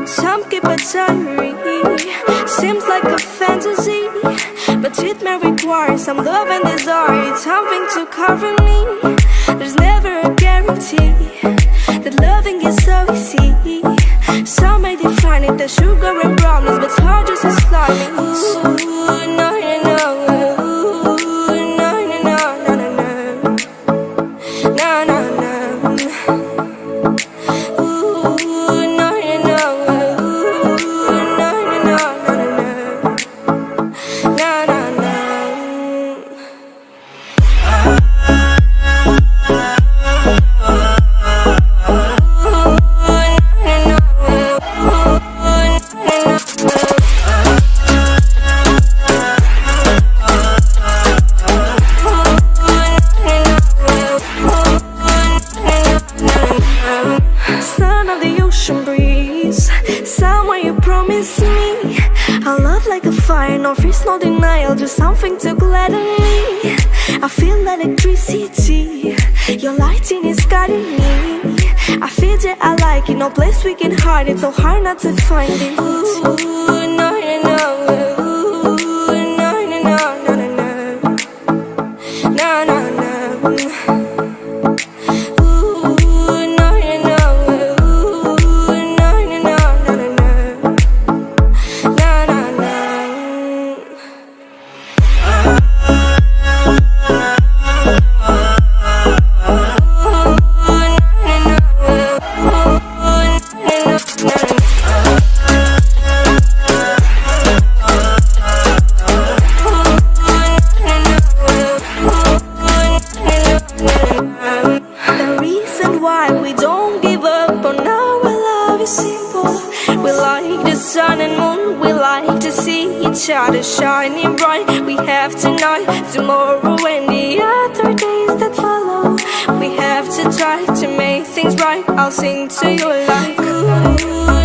Some keep a diary, seems like a fantasy, but it may require some love and desire, something to cover me. There's never a guarantee that loving is so easy. Some may define it as sugar and brownies, but hard just as slimy. Ooh, no, no, no. Ooh, no, no, no, no, no, no. No, no, no. Ooh, no, no, no. Ooh, no, no, no, no, no. No, no, no. Sound of the ocean breeze, somewhere you promise me a love like a fire, no fears, no denial, just something to gladden me. I feel electricity, your lighting is guiding me. I feel that I like it, no place we can hide it, so hard not to find it. Ooh, no, no, no. Ooh, no, no, no, no, no, no. No, no, no. Sun and moon, we like to see each other shining bright. We have tonight, tomorrow and the other days that follow. We have to try to make things right. I'll sing to you like ooh.